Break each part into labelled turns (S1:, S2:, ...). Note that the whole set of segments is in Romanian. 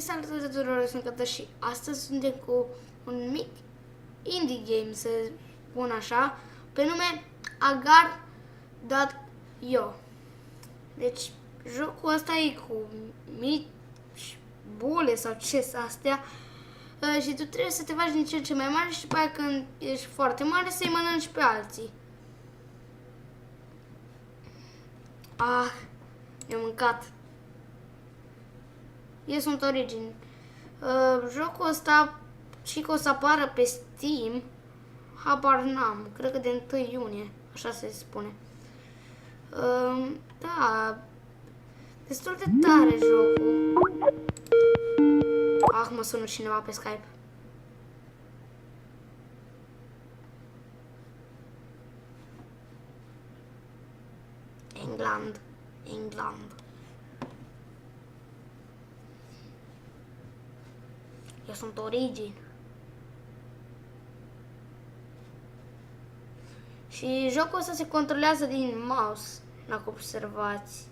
S1: Salutare tuturor, sunt Cătă și astăzi suntem cu un mic indie game, să spun așa, pe nume Agar.io. Deci, jocul ăsta e cu mici bule sau ce astea și tu trebuie să te faci din ce în ce mai mare și după aia când ești foarte mare să-i mănânci pe alții. Ah, mi-am mâncat. Eu sunt Origin. Jocul ăsta și că o să apară pe Steam, habar n-am, cred că de 1 iunie, așa se spune. Da, destul de tare jocul. Ah, mă sună cineva pe Skype. England. Eu sunt Origin. Și jocul ăsta se controlează din mouse, dacă observați.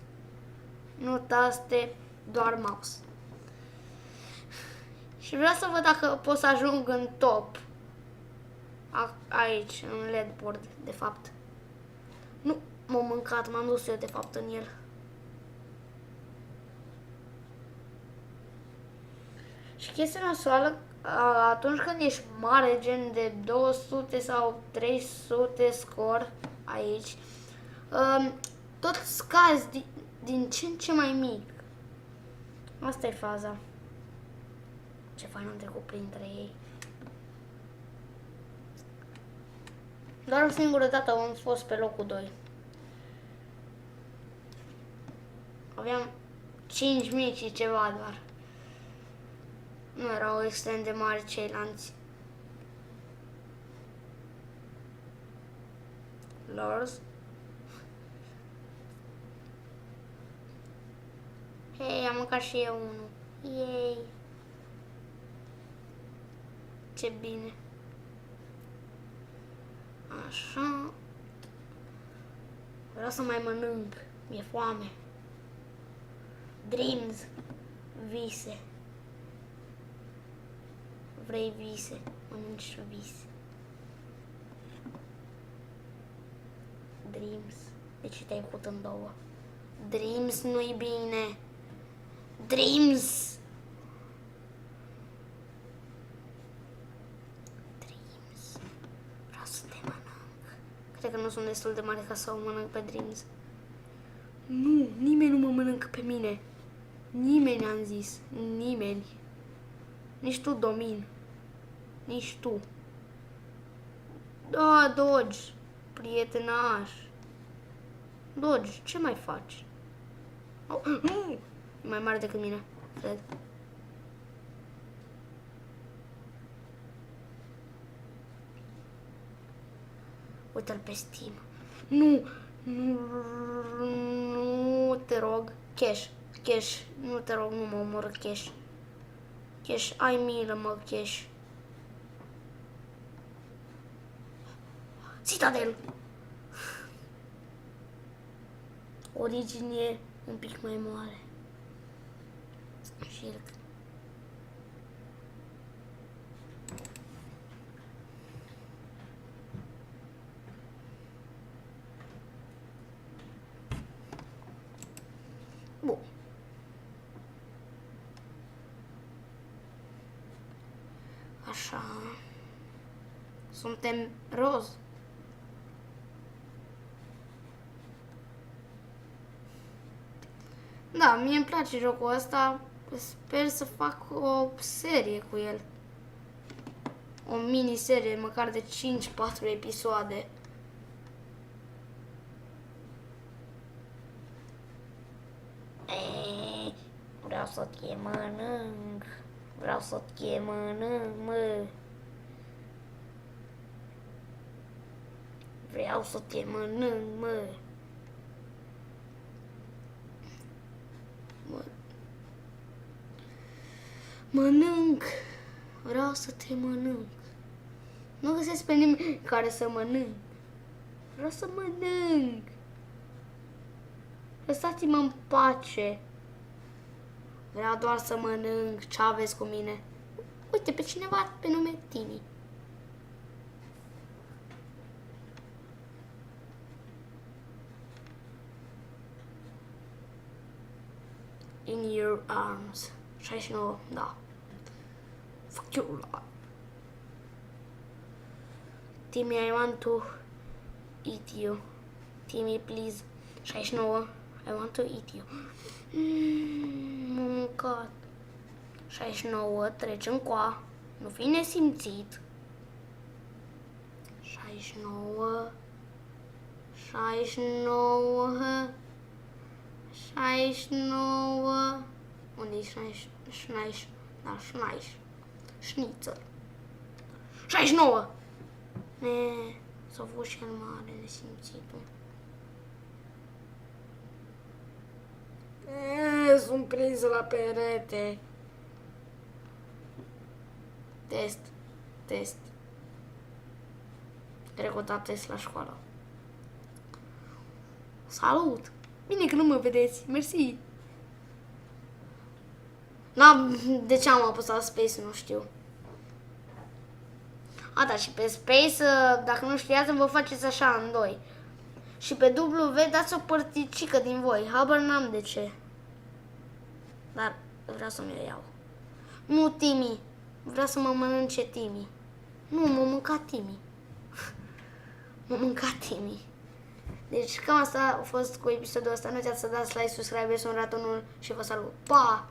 S1: Nu taste, doar mouse. Și vreau să văd dacă pot să ajung în top. Aici, în leaderboard, de fapt. Nu, m-am mâncat, m-am dus eu de fapt în el. Și chestia nasoală, atunci când ești mare, gen de 200 sau 300 scor aici, tot scazi din ce în ce mai mic. Asta e faza. Ce fain am trecut printre ei. Doar o singură dată am fost pe locul 2. Aveam 5.000 și ceva doar. Nu erau extrem de mari ceilalți. Lors. Hei, am mâncat și eu unul. Yay! Ce bine. Așa. Vreau să mai mănânc. Mi-e foame. Dreams. Vise. Vrei vise? Mănânci vise. Dreams. Deci te-ai făcut în două. Dreams nu-i bine. Dreams. Dreams. Vreau să te mănânc. Cred că nu sunt destul de mare ca să o mănânc pe Dreams. Nu, nimeni nu mă mănâncă pe mine. Nimeni, am zis. Nimeni. Nici tu, Domin. Nici tu. Da, Dodge. Prietenaș. Dodge, ce mai faci? Oh, nu! E mai mare decât mine, cred. Uite-l pe Steam. Nu! Nu te rog. Cash. Nu te rog, nu mă omoră Cash. Cash, ai milă, mă, Cash. Citadel! Origin e un pic mai mare. Șirc. Bun. Așa. Suntem roz. Da, mie îmi place jocul ăsta. Sper să fac o serie cu el. O miniserie, măcar de 5-4 episoade. Vreau să te mănânc. Vreau să te mănânc, mă. Vreau să te mănânc, mă. Mănânc. Vreau să te mănânc. Nu găsesc pe nimeni care să mănânc. Vreau să mănânc. Lăsați-mă în pace. Vreau doar să mănânc. Ce aveți cu mine? Uite, pe cineva pe nume Timi. In your arms. 69, da. Fuck you, la. Timmy, I want to eat you. Timmy, please. 69, I want to eat you. M-am mâncat. 69, trecem coa. Nu fi nesimțit. 69, 69, 69. Unde-i 69? Da, 69. Șnițel. 69! S-a fost cel mare nesimțitul. Sunt prinsă la perete. Test. Cred că o dat test la școală. Salut! Bine că nu mă vedeți, mersi! De ce am apăsat Space, nu știu. A, da, și pe Space, dacă nu știați, vă faceți așa în doi. Și pe W dați o părticică din voi, habar n-am de ce. Dar vreau să mi-o iau. Nu, Timi. Vreau să mă mănânce Timi. Nu, m-a mâncat Timi. M-a mâncat Timi. Deci cam asta a fost cu episodul ăsta. Nu uitați să dați like, subscribe, sunt ratonul și vă salut. Pa!